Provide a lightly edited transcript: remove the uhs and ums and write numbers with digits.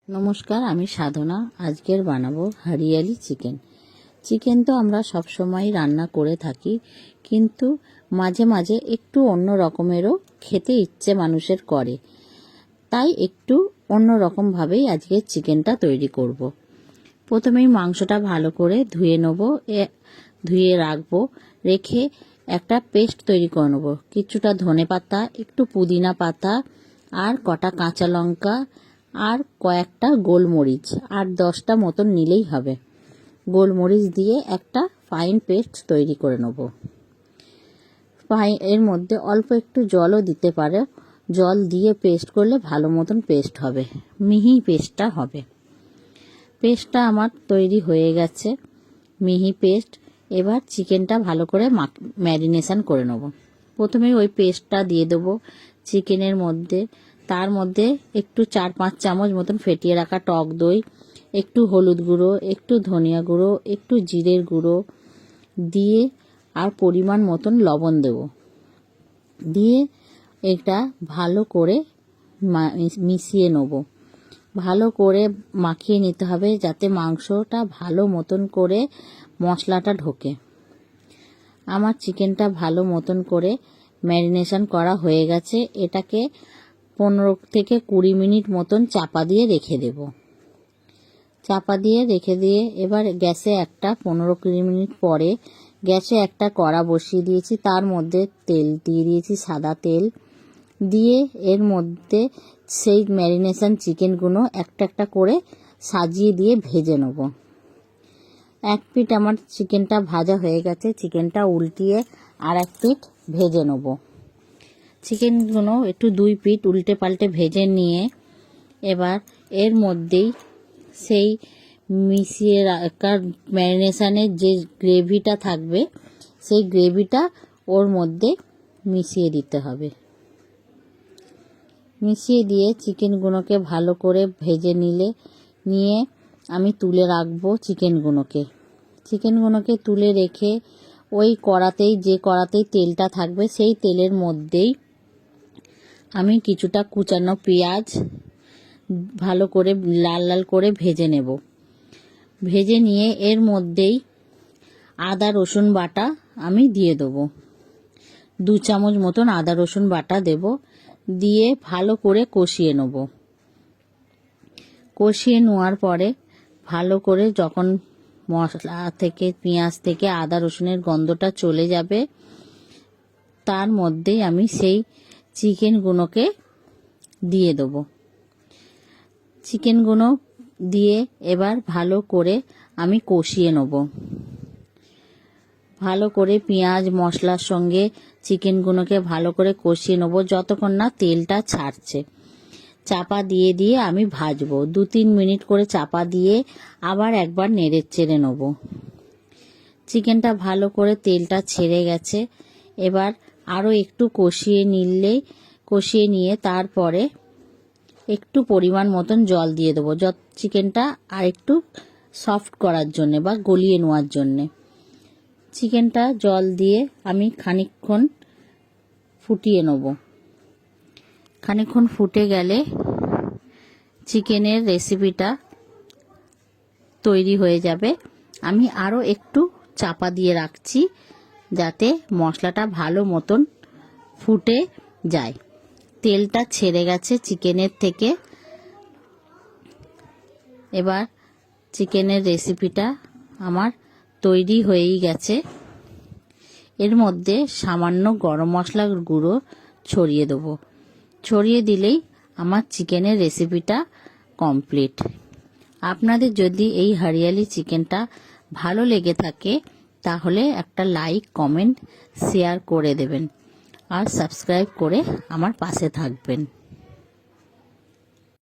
নমস্কার, আমি সাধনা। আজকের বানাবো হরিয়ালি চিকেন। চিকেন তো আমরা সব সময় রান্না করে থাকি, কিন্তু মাঝে মাঝে একটু অন্য রকমেরও খেতে ইচ্ছে মানুষের করে। তাই একটু অন্য রকমভাবেই আজকে চিকেনটা তৈরি করব। প্রথমেই মাংসটা ভালো করে ধুয়ে নেব, ধুয়ে রাখবো। রেখে একটা পেস্ট তৈরি করে নেবো। কিছুটা ধনেপাতা, একটু পুদিনা পাতা, আর কটা কাঁচা লঙ্কা, আর কয়েকটা গোলমরিচ, 8-10টা মতন নিলেই হবে। গোলমরিচ দিয়ে একটা ফাইন পেস্ট তৈরি করে নেব। এর মধ্যে অল্প একটু জলও দিতে পারে। জল দিয়ে পেস্ট করলে ভালো মতন পেস্ট হবে, মিহি পেস্টটা হবে। পেস্টটা আমার তৈরি হয়ে গেছে, মিহি পেস্ট। এবার চিকেনটা ভালো করে ম্যারিনেশন করে নেব। প্রথমে ওই পেস্টটা দিয়ে দেবো চিকেনের মধ্যে। তার মধ্যে একটু 4-5 চামচ মতন ফেটিয়ে রাখা টক দই, একটু হলুদ গুঁড়ো, একটু ধনিয়া গুঁড়ো, একটু জিরের গুঁড়ো দিয়ে আর পরিমাণ মতন লবণ দেব। দিয়ে এটা ভালো করে মিশিয়ে নেব। ভালো করে মাখিয়ে নিতে হবে যাতে মাংসটা ভালো মতন করে মশলাটা ঢোকে। আমার চিকেনটা ভালো মতন করে ম্যারিনেশন করা হয়ে গেছে। এটাকে 15-20 মিনিট মতন চাপা দিয়ে রেখে দেব। চাপা দিয়ে রেখে দিয়ে এবার গ্যাসে 15-20 মিনিট পরে গ্যাসে একটা কড়া বসিয়ে দিয়েছি। তার মধ্যে তেল দিয়ে দিয়েছি, সাদা তেল দিয়ে এর মধ্যে সেই ম্যারিনেশন চিকেনগুলো একটা একটা করে সাজিয়ে দিয়ে ভেজে নেব। এক পিঠ আমার চিকেনটা ভাজা হয়ে গেছে, চিকেনটা উল্টিয়ে আর এক পিঠ ভেজে নেব। চিকেনগুলো একটু 2 পিঠ উল্টে পাল্টে ভেজে নিয়ে এবার এর মধ্যেই সেই মিশিয়ে রাখা ম্যারিনেশনের যে গ্রেভিটা থাকবে সেই গ্রেভিটা ওর মধ্যে মিশিয়ে দিতে হবে। মিশিয়ে দিয়ে চিকেনগুলোকে ভালো করে ভেজে নিয়ে আমি তুলে রাখবো চিকেনগুলোকে তুলে রেখে ওই যে কড়াতেই তেলটা থাকবে সেই তেলের মধ্যেই আমি কিছুটা কুচানো পেঁয়াজ ভালো করে লাল লাল করে ভেজে নেব। ভেজে নিয়ে এর মধ্যেই আদা রসুন বাটা আমি দিয়ে দেবো। 2 চামচ মতন আদা রসুন বাটা দেব। দিয়ে ভালো করে কষিয়ে নেব। কষিয়ে নেওয়ার পরে ভালো করে যখন মশলা থেকে পেঁয়াজ থেকে আদা রসুনের গন্ধটা চলে যাবে, তার মধ্যেই আমি সেই চিকেনগুলোকে দিয়ে দেবো। চিকেনগুলো দিয়ে এবার ভালো করে আমি কষিয়ে নেব। ভালো করে পেঁয়াজ মশলার সঙ্গে চিকেনগুলোকে ভালো করে কষিয়ে নেব যতক্ষণ না তেলটা ছাড়ছে। চাপা দিয়ে আমি ভাজবো। 2-3 মিনিট করে চাপা দিয়ে আবার একবার নেড়ে চেড়ে নেব। চিকেনটা ভালো করে তেলটা ছেড়ে গেছে। এবার আরও একটু কষিয়ে নিয়ে তারপরে একটু পরিমাণ মতন জল দিয়ে দেবো, চিকেনটা আর একটু সফট করার জন্যে বা গলিয়ে নেওয়ার জন্যে। চিকেনটা জল দিয়ে আমি খানিকক্ষণ ফুটিয়ে নেব। খানিকক্ষণ ফুটে গেলে চিকেনের রেসিপিটা তৈরি হয়ে যাবে। আমি আরও একটু চাপা দিয়ে রাখছি যাতে মশলাটা ভালো মতন ফুটে যায়। তেলটা ছেড়ে গেছে চিকেনের থেকে। এবার চিকেনের রেসিপিটা আমার তৈরি হয়েই গেছে। এর মধ্যে সামান্য গরম মশলার গুঁড়ো ছড়িয়ে দেবো। ছড়িয়ে দিলেই আমার চিকেনের রেসিপিটা কমপ্লিট। আপনাদের যদি এই হরিয়ালি চিকেনটা ভালো লেগে থাকে তাহলে একটা লাইক, কমেন্ট, শেয়ার করে দেবেন আর সাবস্ক্রাইব করে আমার পাশে থাকবেন।